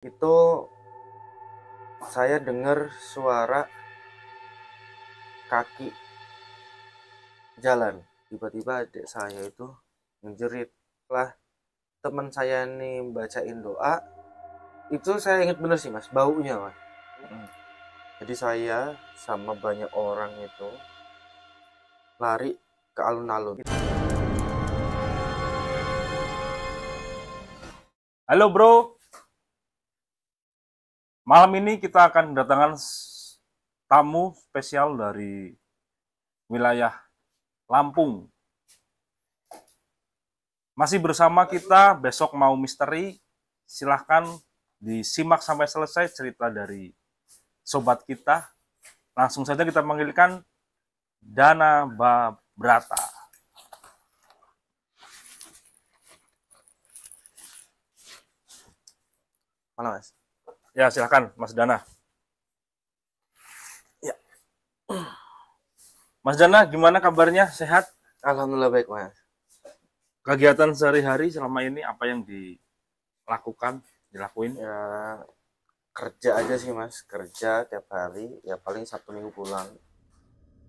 Itu saya dengar suara kaki jalan. Tiba-tiba adik saya itu menjerit. Lah, teman saya ini bacain doa. Itu saya ingat bener sih mas, baunya mas. Jadi saya sama banyak orang itu lari ke alun-alun. Halo bro, malam ini kita akan kedatangan tamu spesial dari wilayah Lampung. Masih bersama kita, besok mau misteri, silahkan disimak sampai selesai cerita dari sobat kita. Langsung saja kita panggilkan Dana Babrata. Mana mas? Ya silahkan Mas Dana. Ya. Mas Dana, gimana kabarnya? Sehat? Alhamdulillah baik mas. Kegiatan sehari-hari selama ini apa yang dilakuin? Ya kerja aja sih mas, kerja tiap hari. Ya paling Sabtu Minggu pulang.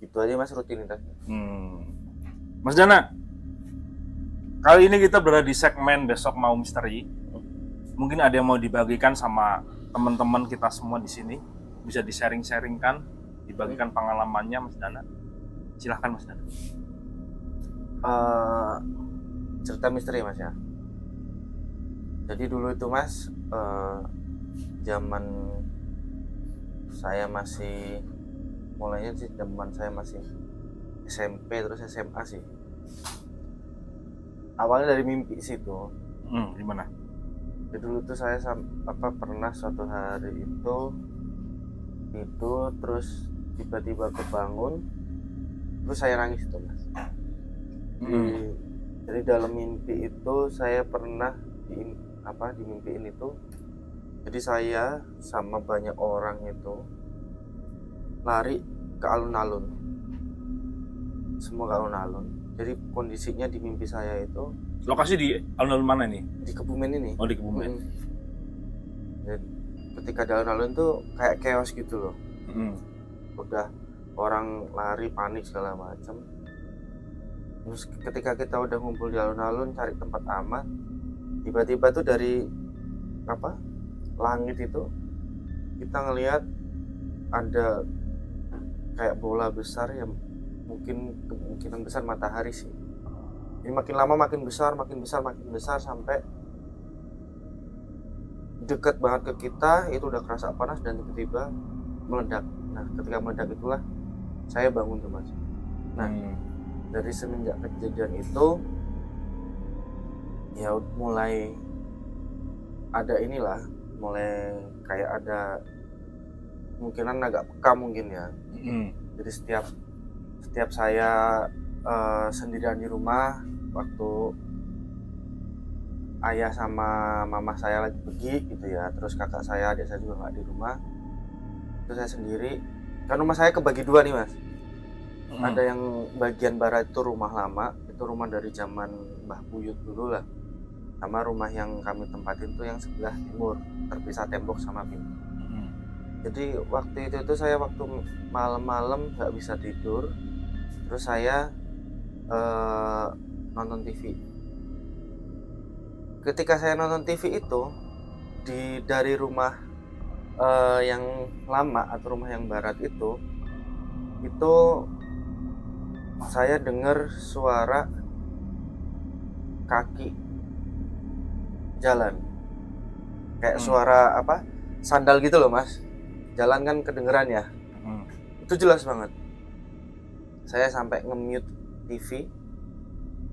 Gitu aja mas rutinitasnya. Mas Dana, kali ini kita berada di segmen besok mau misteri. Mungkin ada yang mau dibagikan sama teman-teman kita semua di sini, bisa di-sharing-sharingkan, dibagikan pengalamannya Mas Dana. Silahkan Mas Dana. Cerita misteri mas ya. Jadi dulu itu mas, zaman saya masih mulainya sih zaman saya masih SMP terus SMA sih. Awalnya dari mimpi sih tuh. Gimana? Jadi dulu tuh saya pernah suatu hari itu tidur terus tiba-tiba kebangun terus saya nangis tuh mas. Jadi dalam mimpi itu saya pernah dimimpiin itu. Jadi saya sama banyak orang itu lari ke alun-alun. Semua ke alun-alun. Jadi kondisinya di mimpi saya itu Lokasi di alun-alun mana nih? di Kebumen ini. Oh, di Kebumen. Dan ketika di alun-alun tuh kayak chaos gitu loh. Udah orang lari panik segala macam. Terus ketika kita udah ngumpul di alun-alun cari tempat aman, tiba-tiba tuh dari langit itu kita ngelihat ada kayak bola besar yang kemungkinan besar matahari sih. Ini makin lama makin besar sampai dekat banget ke kita. Itu udah kerasa panas dan tiba-tiba meledak. Nah ketika meledak itulah saya bangun tuh mas. Nah dari semenjak kejadian itu ya mulai kayak ada kemungkinan agak peka mungkin ya. Jadi setiap saya sendirian di rumah, waktu ayah sama mama saya lagi pergi gitu ya, terus kakak saya, adik saya juga nggak di rumah, terus saya sendiri. Kan rumah saya kebagi dua nih mas. Ada yang bagian barat itu rumah lama, itu rumah dari zaman Mbah Buyut dulu lah, sama rumah yang kami tempatin tuh yang sebelah timur, terpisah tembok sama pintu. Jadi waktu itu tuh saya waktu malam-malam nggak bisa tidur, terus saya nonton TV. Ketika saya nonton TV itu dari rumah yang lama atau rumah yang barat itu saya dengar suara kaki jalan, kayak suara sandal gitu loh mas. Jalan kan kedengeran ya. Itu jelas banget. Saya sampai nge-mute TV,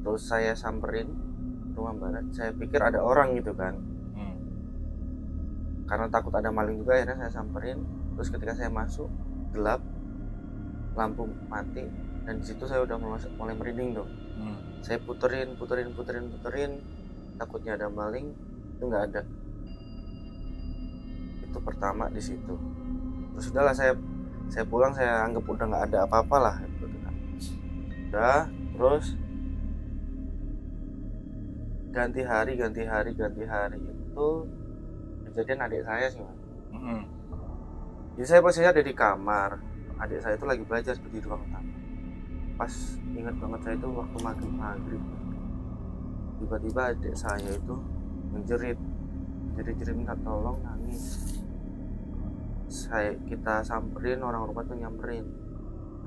terus saya samperin rumah barat. Saya pikir ada orang gitu kan. Karena takut ada maling juga, akhirnya saya samperin. Terus ketika saya masuk, gelap, lampu mati, dan disitu saya udah mulai merinding dong. Saya puterin, takutnya ada maling, itu nggak ada. Itu pertama di situ. Terus udahlah saya pulang, saya anggap udah nggak ada apa-apa lah gitu kan. Udah, terus ganti hari itu kejadian adik saya sih mas. Mm-mm. Jadi saya posisinya ada di kamar, adik saya itu lagi belajar di ruang tamu. Pas ingat banget saya itu waktu maghrib, tiba-tiba adik saya itu menjerit minta tolong, nangis. Kita samperin, orang rumah tuh nyamperin,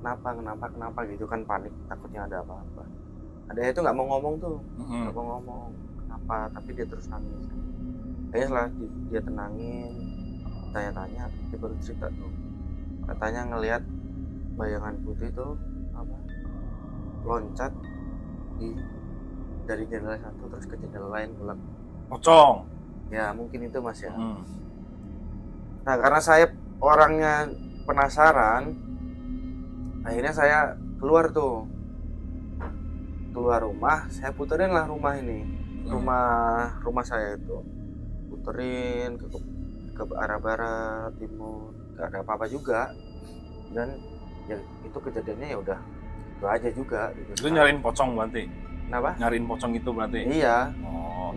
kenapa gitu kan, panik takutnya ada apa-apa. Adiknya itu nggak mau ngomong tuh, nggak mau ngomong kenapa, tapi dia terus nangis. Kayaknya setelah dia tenangin, tanya-tanya, dia baru cerita tuh, katanya ngelihat bayangan putih tuh apa loncat dari jendela satu terus ke jendela lain pulang. Pocong. Ya mungkin itu mas ya. Nah karena saya orangnya penasaran, akhirnya saya keluar rumah, saya puterin lah rumah ini, rumah saya itu puterin ke arah barat, timur, gak ada apa-apa juga. Dan ya itu kejadiannya ya udah itu aja juga gitu. Itu nyariin pocong berarti? Kenapa? Nyariin pocong itu berarti? Iya. Oh.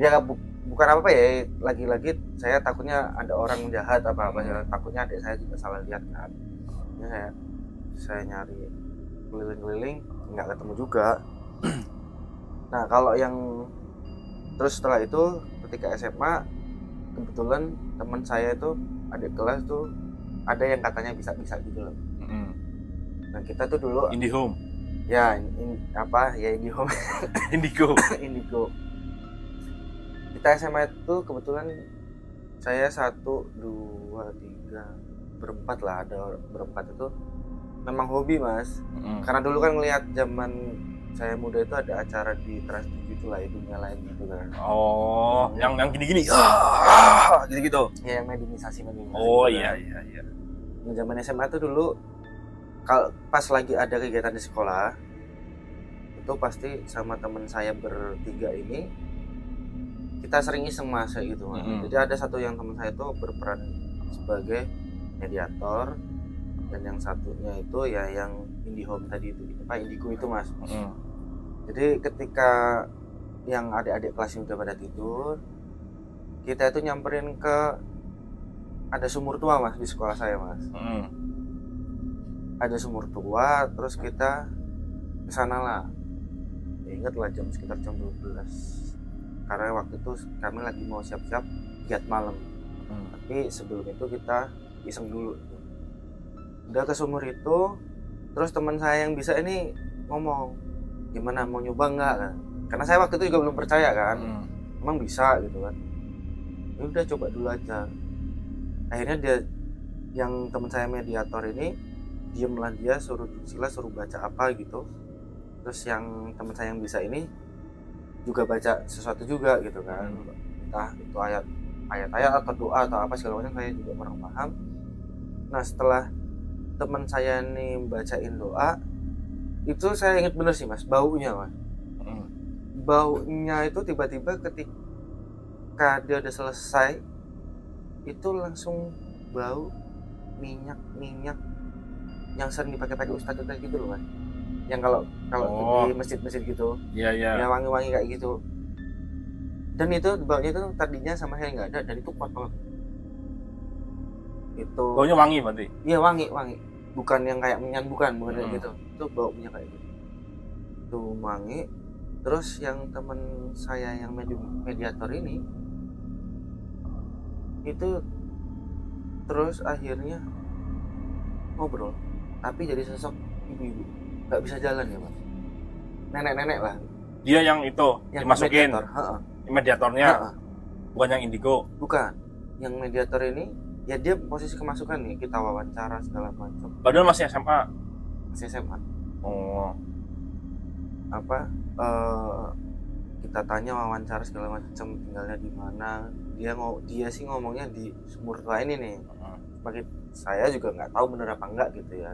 Ya bukan apa ya, lagi-lagi saya takutnya ada orang jahat apa ya, takutnya adik saya juga salah lihat kan. Ya saya nyari keliling-keliling nggak ketemu juga. Nah kalau yang terus setelah itu ketika SMA, kebetulan teman saya itu adik kelas tuh ada yang katanya bisa gitu loh. Nah kita tuh dulu IndiHome. Ya IndiHome. Indigo. Kita SMA itu kebetulan saya 1, 2, 3 berempat lah, ada berempat itu memang hobi mas. Karena dulu kan ngelihat zaman saya muda itu ada acara di Trans TV itu lah, Dunia Lain gitu kan. Oh, yang gini-gini, gitu-gitu. Ya yang mediumisasi. Oh gitu iya. Kan. Nah, zaman SMA itu dulu kalau pas lagi ada kegiatan di sekolah itu pasti sama teman saya bertiga ini kita sering iseng mas gitu mas. Jadi ada satu yang teman saya itu berperan sebagai mediator, dan yang satunya itu ya yang IndiHome tadi itu, Indigo itu mas. Jadi ketika yang adik-adik kelas udah pada tidur, kita itu nyamperin ke ada sumur tua mas di sekolah saya mas. Ada sumur tua, terus kita kesana lah. Ya, ingat lah sekitar jam 12. Karena waktu itu kami lagi mau siap-siap giat malam. Tapi sebelum itu kita iseng dulu. Udah ke sumur itu, terus teman saya yang bisa ini ngomong, gimana mau nyoba nggak kan? Karena saya waktu itu juga belum percaya kan, emang bisa gitu kan. Ya udah coba dulu aja. Akhirnya dia, yang teman saya mediator ini, diem lah dia, suruh baca apa gitu. Terus yang teman saya yang bisa ini juga baca sesuatu juga gitu kan, entah itu ayat-ayat atau doa atau apa segala macam, saya juga kurang paham. Nah setelah teman saya nih bacain doa itu, saya ingat bener sih mas, baunya mas. Baunya itu tiba-tiba ketika dia udah selesai itu langsung bau minyak yang sering dipakai ustadz gitu loh mas, yang kalau di masjid gitu. Iya. Ya wangi-wangi kayak gitu. Dan itu baunya itu tadinya sama saya nggak ada, dan itu kuat banget. Itu baunya wangi berarti? Iya wangi. Bukan yang kayak minyak, bukan kayak gitu. Itu baunya kayak gitu. Itu wangi. Terus yang teman saya yang mediator ini itu terus akhirnya ngobrol, tapi jadi sosok ibu-ibu, nggak bisa jalan ya mas, nenek-nenek lah. Dia yang itu yang dimasukin mediatornya. Bukan yang Indigo? Bukan, yang mediator ini ya dia posisi kemasukan nih, kita wawancara segala macam. Padahal masih SMA? Masih SMA. Oh. Kita tanya, wawancara segala macam, tinggalnya di mana. Dia sih ngomongnya di sumur tua ini nih. Bagi saya juga nggak tahu bener apa enggak gitu ya.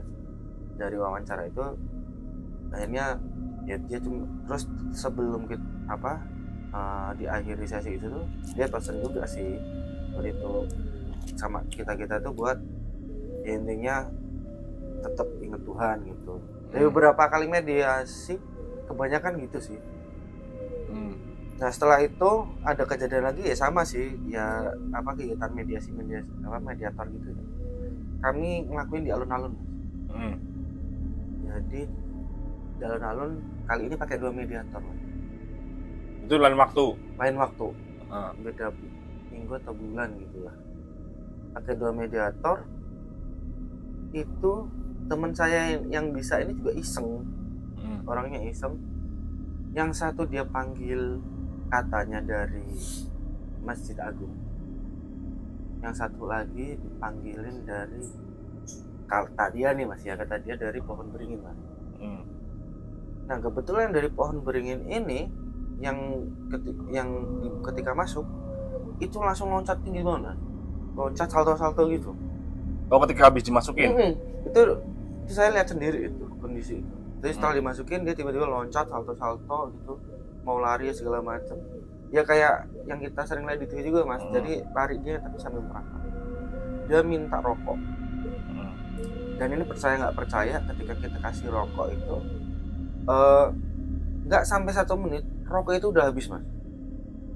Dari wawancara itu akhirnya ya dia cuma, terus sebelum di akhir sesi itu tuh dia pesan juga sih waktu itu sama kita tuh buat ya intinya tetap ingat Tuhan gitu. Dari beberapa kali mediasi kebanyakan gitu sih. Nah setelah itu ada kejadian lagi ya sama sih ya apa kegiatan mediasi apa mediator gitu ya. Kami ngelakuin di alun-alun. Jadi di alun-alun kali ini pakai 2 mediator. Itu lain waktu. Lain waktu. Beda minggu atau bulan gitu lah. Pakai 2 mediator. Itu teman saya yang bisa ini juga iseng. Orangnya iseng. Yang satu dia panggil katanya dari Masjid Agung. Yang satu lagi dipanggilin dari kata dia nih Mas ya, kata dia dari Pohon Beringin Mas. Nah kebetulan dari Pohon Beringin ini yang ketika masuk itu langsung loncat tinggi banget, loncat salto-salto gitu. Oh ketika habis dimasukin? Itu saya lihat sendiri itu kondisi itu. Jadi setelah dimasukin dia tiba-tiba loncat salto-salto gitu, mau lari segala macam. Ya kayak yang kita sering lihat di TV juga Mas. Jadi lari dia tapi sambil merangkak. Dia minta rokok. Dan ini percaya nggak percaya ketika kita kasih rokok itu nggak sampai 1 menit rokok itu udah habis Mas,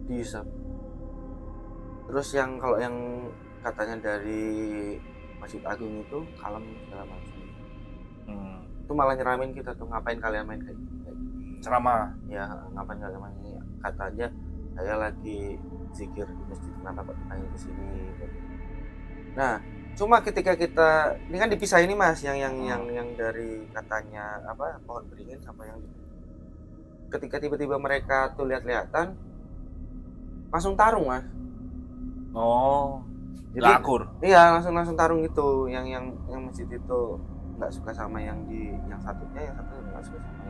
dihisap. Terus yang kalau yang katanya dari Masjid Agung itu kalem segala macam. Itu malah nyeramin kita tuh, ngapain kalian main kayak gini? Ceramah. Ya ngapain kalian main ini? Katanya saya lagi zikir di masjid, kenapa kok dipanggil ke sini? Nah cuma ketika kita ini kan dipisah ini Mas, yang dari katanya apa Pohon Beringin sama yang ketika tiba-tiba mereka tuh lihat-lihatan langsung tarung Mas. Oh, jadi akur. Iya langsung tarung gitu, yang masjid itu nggak suka sama yang satunya nggak suka sama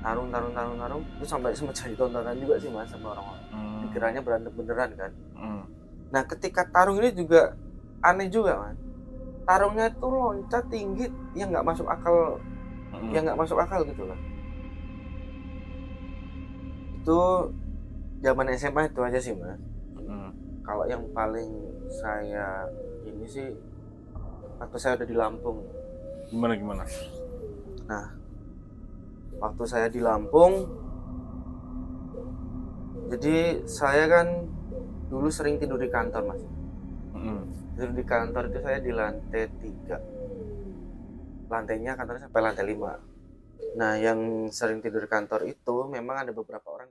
tarung itu sampai sempat jadi tontonan juga sih Mas sama orang-orang. Dikiranya berantem beneran kan. Nah ketika tarung ini juga aneh juga Mas, tarungnya itu loncat tinggi yang nggak masuk akal, yang nggak masuk akal gitu lah. Itu zaman SMA itu aja sih Mas. Kalau yang paling saya ini sih waktu saya udah di Lampung. Gimana? Nah waktu saya di Lampung, jadi saya kan dulu sering tidur di kantor Mas. Tidur di kantor itu saya di lantai 3. Lantainya kantornya sampai lantai 5. Nah yang sering tidur di kantor itu memang ada beberapa orang